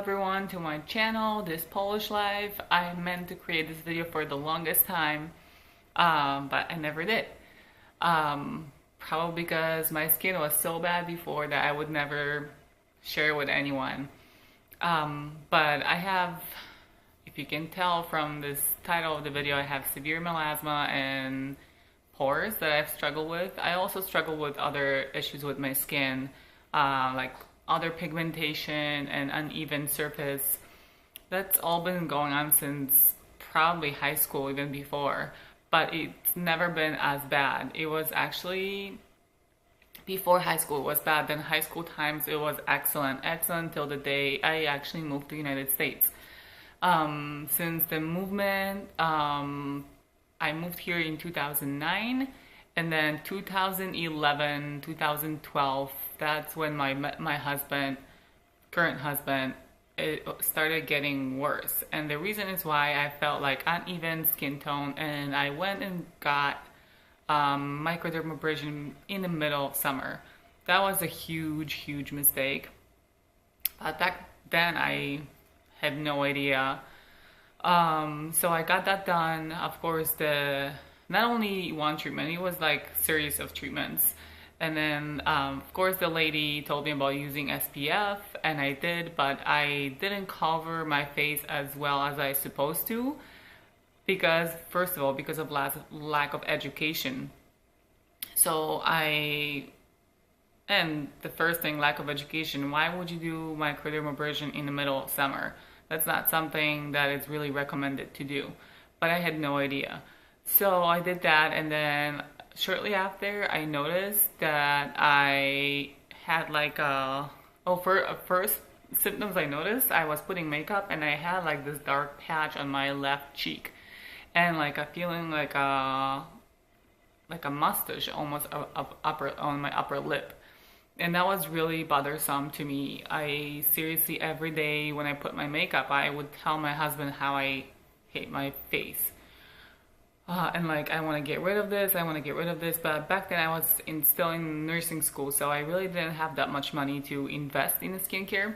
everyone to my channel, this Polish life. I meant to create this video for the longest time, but I never did. Probably because my skin was so bad before that I would never share it with anyone. But I have, if you can tell from this title of the video, I have severe melasma and pores that I've struggled with. I also struggle with other issues with my skin, like other pigmentation and uneven surface. That's all been going on since probably high school, even before, but it's never been as bad. It was actually, before high school it was bad, then high school times it was excellent till the day I actually moved to the United States. Since the movement, I moved here in 2009, and then 2011, 2012, that's when my husband, current husband, it started getting worse. And the reason is why I felt like uneven skin tone, and I went and got microdermabrasion in the middle of summer. That was a huge mistake. But back then I had no idea. So I got that done. Of course, not only one treatment, it was like series of treatments. And then, of course, the lady told me about using SPF, and I did, but I didn't cover my face as well as I supposed to, because, first of all, because of lack of education. And the first thing, lack of education. Why would you do microdermabrasion in the middle of summer? That's not something that is really recommended to do, but I had no idea. So I did that, and then shortly after I noticed that I had like first symptoms I noticed, I was putting makeup and I had like this dark patch on my left cheek, and like a feeling like a mustache almost on my upper lip. And that was really bothersome to me. I seriously, every day when I put my makeup, I would tell my husband how I hate my face. And like, I want to get rid of this, but back then I was still in nursing school, so I really didn't have that much money to invest in the skincare.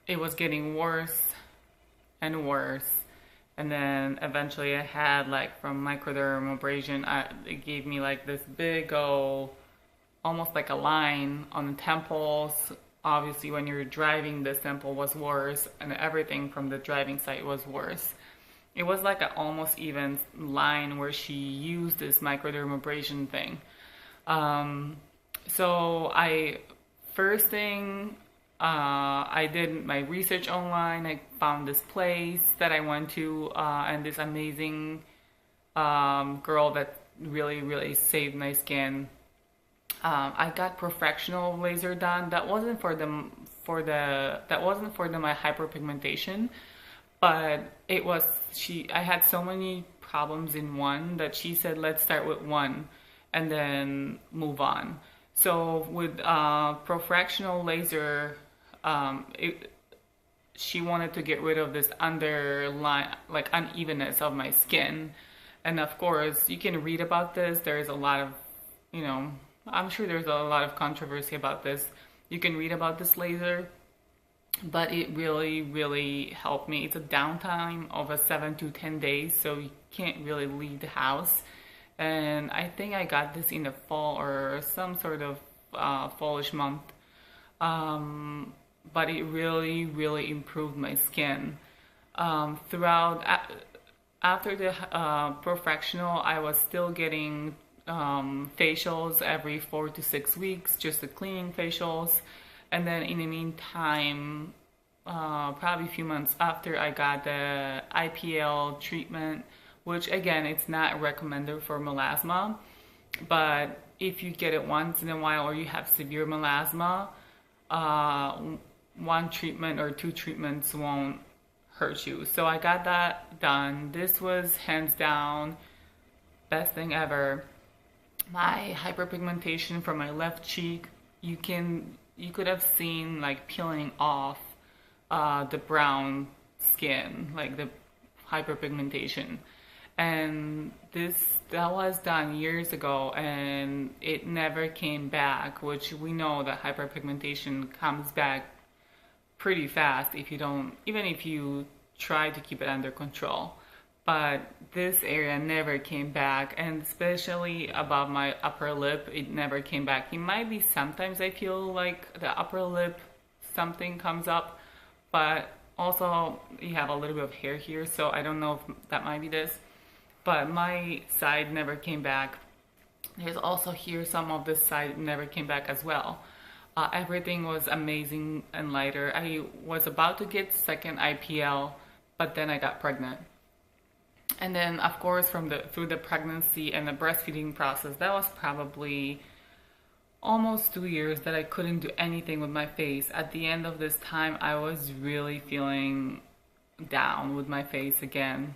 It was getting worse and worse, and then eventually I had, like, from microdermabrasion, it gave me like this big old, almost like a line on the temples. Obviously when you're driving, the temple was worse, and everything from the driving side was worse. It was like an almost even line where she used this microdermabrasion thing. So first thing, I did my research online. I found this place that I went to, and this amazing girl that really saved my skin. I got professional laser done. That wasn't for my hyperpigmentation, but it was, I had so many problems in one that she said, let's start with one and then move on. So with fractional laser, she wanted to get rid of this underlying, like, unevenness of my skin. And of course, you can read about this. There's a lot of, I'm sure there's a lot of controversy about this. You can read about this laser, but it really helped me. It's a downtime of 7 to 10 days, so you can't really leave the house. And I think I got this in the fall or some sort of fallish month. But it really improved my skin. After the fractional, I was still getting facials every 4 to 6 weeks, just the cleaning facials. And then in the meantime, probably a few months after, I got the IPL treatment, which again, it's not recommended for melasma, but if you get it once in a while or you have severe melasma, one treatment or 2 treatments won't hurt you. So I got that done. This was hands down best thing ever. My hyperpigmentation from my left cheek, you could have seen like peeling off the brown skin, like the hyperpigmentation. And that was done years ago, and it never came back, which we know that hyperpigmentation comes back pretty fast if you don't, even if you try to keep it under control. But this area never came back, and especially above my upper lip, it never came back. It might be sometimes I feel like the upper lip something comes up, but also you have a little bit of hair here, so I don't know if that might be this. But my side never came back. There's also here some of this side never came back as well. Everything was amazing and lighter. I was about to get second IPL, but then I got pregnant. And then, of course, through the pregnancy and the breastfeeding process, that was probably almost 2 years that I couldn't do anything with my face. At the end of this time, I was really feeling down with my face again.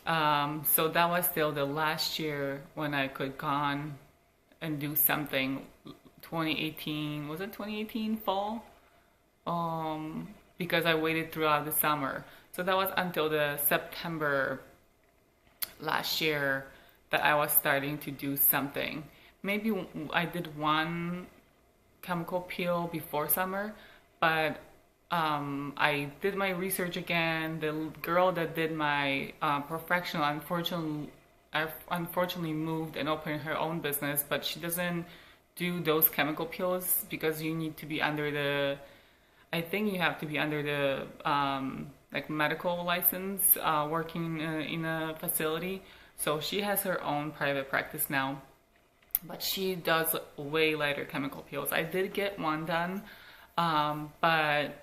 So that was still the last year when I could go on and do something. 2018, was it 2018 fall? Because I waited throughout the summer. So that was until the September last year that I was starting to do something. Maybe I did one chemical peel before summer, but I did my research again. The girl that did my professional unfortunately moved and opened her own business, but she doesn't do those chemical peels because you need to be under the, I think you have to be under the like medical license working in a facility. So she has her own private practice now, but she does way lighter chemical peels. I did get one done, but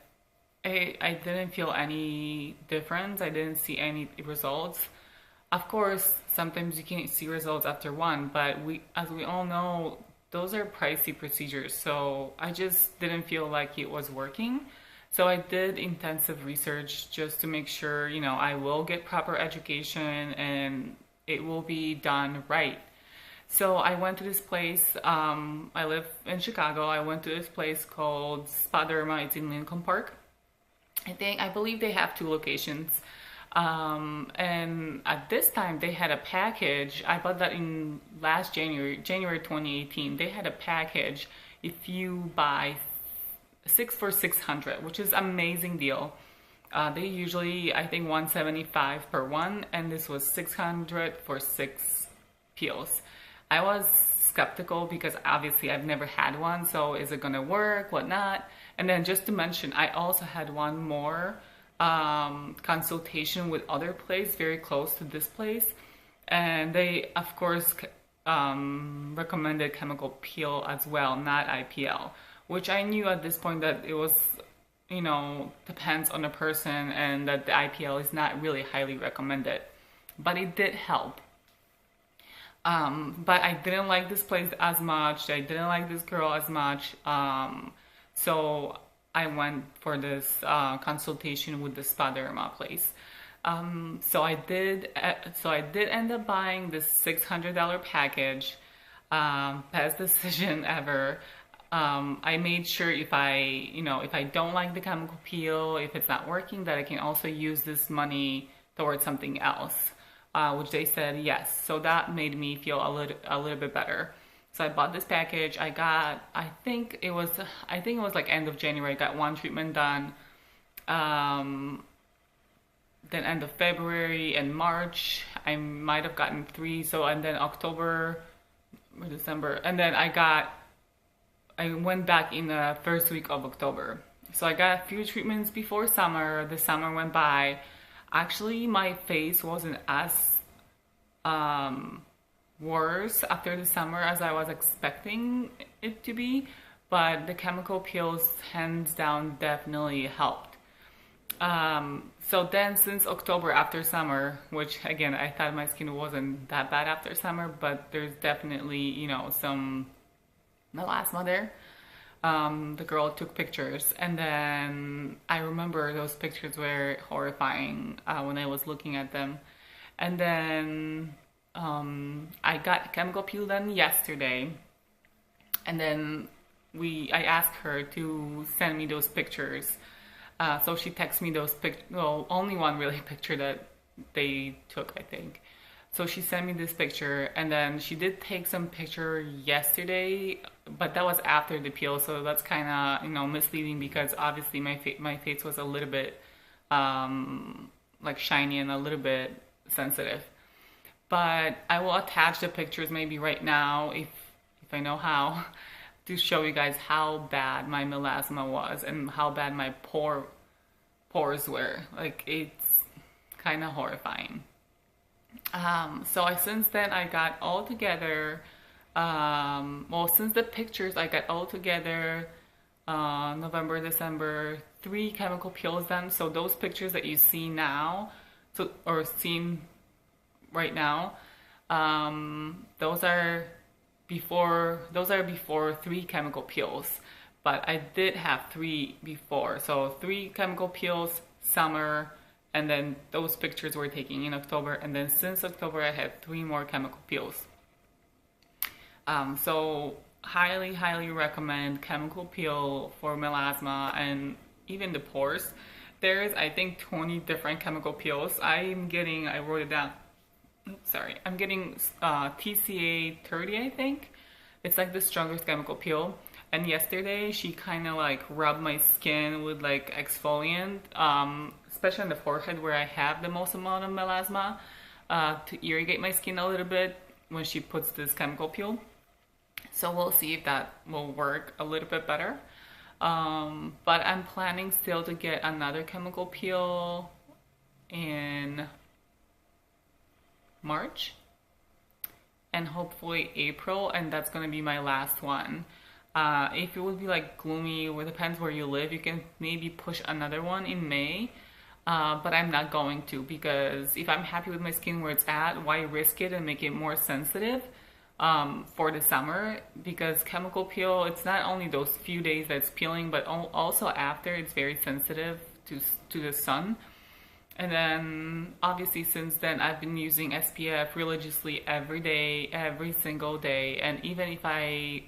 I didn't feel any difference. I didn't see any results. Of course, sometimes you can't see results after one, but as we all know, those are pricey procedures. So I just didn't feel like it was working. So I did intensive research just to make sure, you know, I will get proper education and it will be done right. So I went to this place, I live in Chicago. I went to this place called Spa Derma. It's in Lincoln Park. I believe they have 2 locations. And at this time they had a package. I bought that in last January 2018. They had a package if you buy 6 for $600, which is amazing deal. They usually, I think, $175 per one, and this was $600 for 6 peels. I was skeptical because obviously I've never had one, so is it gonna work, whatnot? And then just to mention, I also had one more consultation with other place very close to this place, and they of course recommended chemical peel as well, not IPL, which I knew at this point that it was, you know, depends on the person, and that the IPL is not really highly recommended, but it did help. But I didn't like this place as much. I didn't like this girl as much. So I went for this consultation with the Spa Derma place. So I did end up buying this $600 package. Best decision ever. I made sure if I don't like the chemical peel, if it's not working, that I can also use this money towards something else, which they said yes. So that made me feel a little bit better. So I bought this package. I think it was like end of January. I got 1 treatment done. Then end of February and March, I might have gotten 3. So, and then October or December, and then I went back in the first week of October. So I got a few treatments before summer. The summer went by. Actually, my face wasn't as worse after the summer as I was expecting it to be, but the chemical peels hands down definitely helped. So then since October after summer, which again, I thought my skin wasn't that bad after summer, but there's definitely, you know, some melasma there. The girl took pictures, and then I remember those pictures were horrifying when I was looking at them. And then I got chemical peel done yesterday, and then I asked her to send me those pictures. So she texted me those pictures. Well, only one really picture that they took, I think. So she sent me this picture, and then she did take some picture yesterday, but that was after the peel, so that's kind of, misleading, because obviously my face was a little bit like shiny and a little bit sensitive. But I will attach the pictures maybe right now, if I know how, to show you guys how bad my melasma was and how bad my pores were. Like, it's kind of horrifying. Since then I got all together, since the pictures I got all together, November, December, 3 chemical peels done. So those pictures that you see now, or seen right now, those are before 3 chemical peels. But I did have 3 before. So 3 chemical peels, summer, and then those pictures were taken in October, and then since October I had 3 more chemical peels. So highly recommend chemical peel for melasma and even the pores. There's, I think, 20 different chemical peels. I wrote it down. Sorry, I'm getting TCA 30, I think. It's like the strongest chemical peel. And yesterday she kind of like rubbed my skin with like exfoliant, especially on the forehead where I have the most amount of melasma, to irrigate my skin a little bit when she puts this chemical peel. So we'll see if that will work a little bit better. But I'm planning still to get another chemical peel in March and hopefully April, and that's gonna be my last one. If it would be like gloomy, or depends where you live, you can maybe push another one in May. But I'm not going to, because if I'm happy with my skin where it's at, why risk it and make it more sensitive for the summer? Because chemical peel, it's not only those few days that's peeling, but also after, it's very sensitive to the sun. And then obviously since then I've been using SPF religiously every day, every single day. And even if I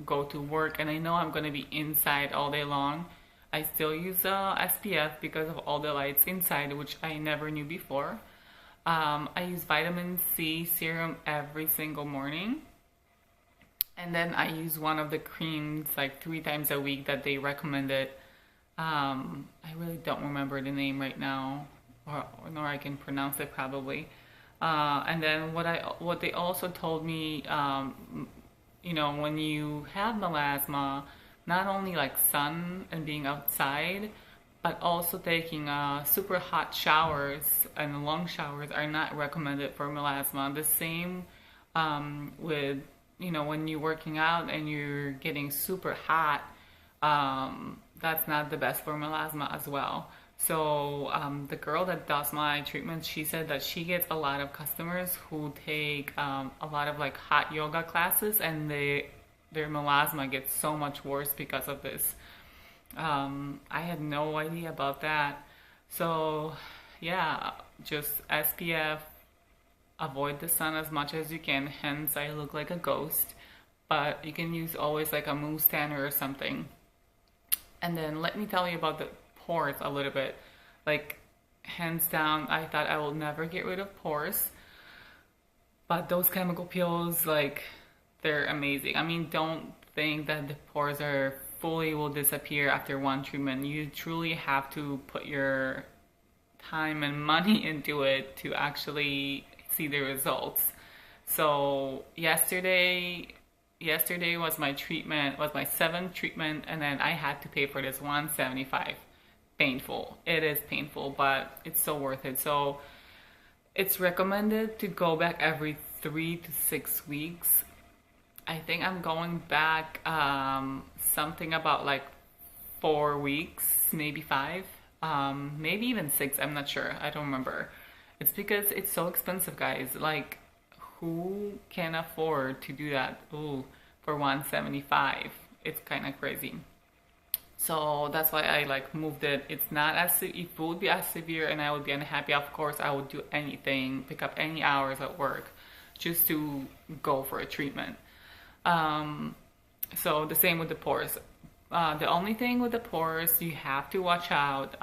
go to work and I know I'm going to be inside all day long, I still use SPF because of all the lights inside, which I never knew before. I use vitamin C serum every single morning. And then I use one of the creams like 3 times a week that they recommended. I really don't remember the name right now, nor I can pronounce it probably. And then what they also told me, when you have melasma, not only like sun and being outside, but also taking super hot showers and long showers are not recommended for melasma. The same with, when you're working out and you're getting super hot, that's not the best for melasma as well. So the girl that does my treatment, she said that she gets a lot of customers who take a lot of like hot yoga classes, and their melasma gets so much worse because of this. I had no idea about that. So yeah, just SPF, avoid the sun as much as you can, hence I look like a ghost. But you can use always like a mousse tanner or something. And then let me tell you about the pores a little bit. Like, hands down, I thought I will never get rid of pores, but those chemical peels, like, they're amazing. I mean, don't think that the pores will disappear after one treatment. You truly have to put your time and money into it to actually see the results. So yesterday was my treatment, was my 7th treatment, and then I had to pay for this $175. Painful. It is painful, but it's so worth it. So it's recommended to go back every 3 to 6 weeks. I think I'm going back something about like 4 weeks, maybe 5, maybe even 6. I'm not sure. I don't remember. It's because it's so expensive, guys. Like, who can afford to do that? Ooh, for $175. It's kind of crazy. So that's why I like moved it. It's not as, if it would be as severe and I would be unhappy, of course I would do anything, pick up any hours at work just to go for a treatment. So the same with the pores. The only thing with the pores, you have to watch out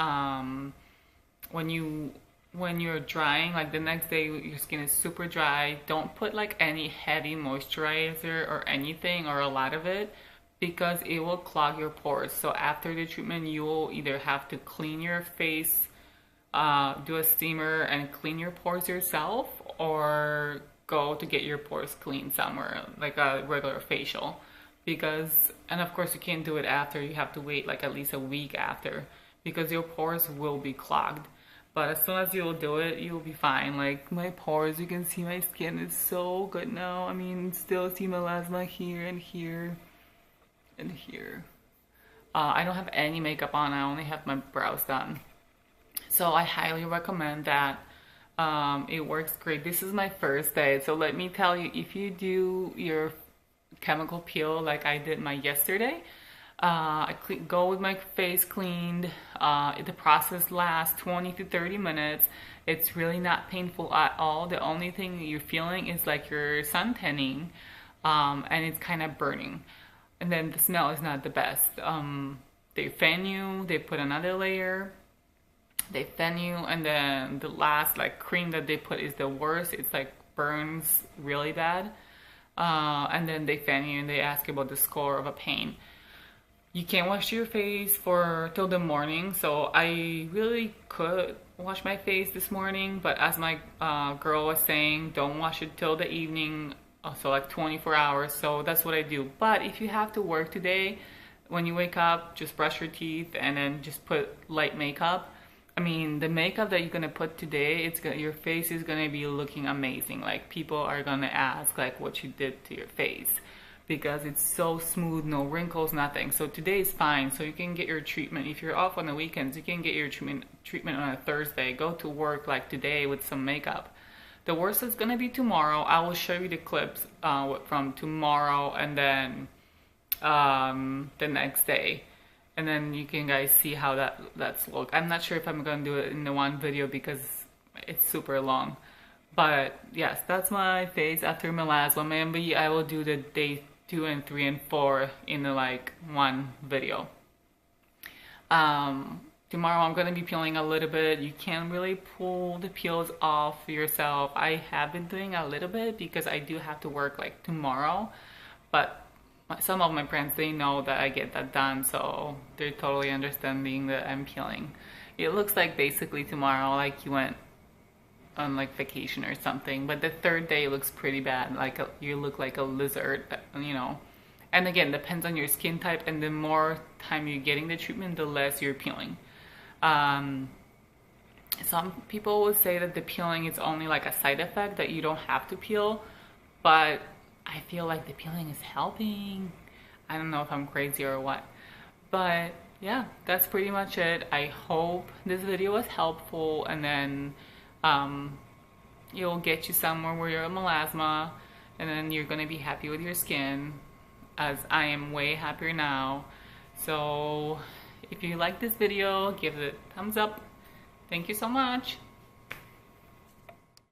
when you when you're drying, like the next day your skin is super dry, don't put like any heavy moisturizer or anything or a lot of it, because it will clog your pores. So after the treatment, you will either have to clean your face, do a steamer and clean your pores yourself, or go to get your pores cleaned somewhere, like a regular facial. Because, and of course you can't do it after, you have to wait like at least a week after, because your pores will be clogged. But as soon as you'll do it, you'll be fine. Like my pores, you can see my skin is so good now. I mean, still see melasma here and here and here. I don't have any makeup on, I only have my brows done. So I highly recommend that. It works great. This is my first day, so let me tell you, if you do your chemical peel like I did my yesterday, go with my face cleaned. The process lasts 20 to 30 minutes. It's really not painful at all. The only thing you're feeling is like your sun tanning, and it's kind of burning. And then the smell is not the best. They fan you, they put another layer, they fan you, and then the last like cream that they put is the worst. It's like burns really bad. And then they fan you and they ask you about the score of a pain. You can't wash your face till the morning, so I really could wash my face this morning, but as my girl was saying, don't wash it till the evening, so like 24 hours, so that's what I do. But if you have to work today, when you wake up, just brush your teeth and then just put light makeup. I mean, the makeup that you're gonna put today, your face is gonna be looking amazing. Like people are gonna ask like what you did to your face, because it's so smooth, no wrinkles, nothing. So today is fine. So you can get your treatment. If you're off on the weekends, you can get your treatment on a Thursday. Go to work like today with some makeup. The worst is gonna be tomorrow. I will show you the clips from tomorrow and then the next day. And then you can guys see how that's look. I'm not sure if I'm gonna do it in the one video because it's super long. But yes, that's my face after melasma. Maybe I will do the day 2 and 3 and 4 in like one video. Tomorrow I'm gonna be peeling a little bit. You can't really pull the peels off yourself. I have been doing a little bit because I do have to work like tomorrow, but some of my friends, they know that I get that done, so they're totally understanding that I'm peeling. It looks like basically tomorrow like you went on like vacation or something, but the third day looks pretty bad, like you look like a lizard, you know. And again, depends on your skin type, and the more time you're getting the treatment, the less you're peeling. Some people will say that the peeling is only like a side effect, that you don't have to peel, but I feel like the peeling is helping. I don't know if I'm crazy or what, but yeah, that's pretty much it. I hope this video was helpful, and then it'll get you somewhere where you're a melasma, and then you're gonna be happy with your skin, as I am way happier now. So if you like this video, give it a thumbs up. Thank you so much.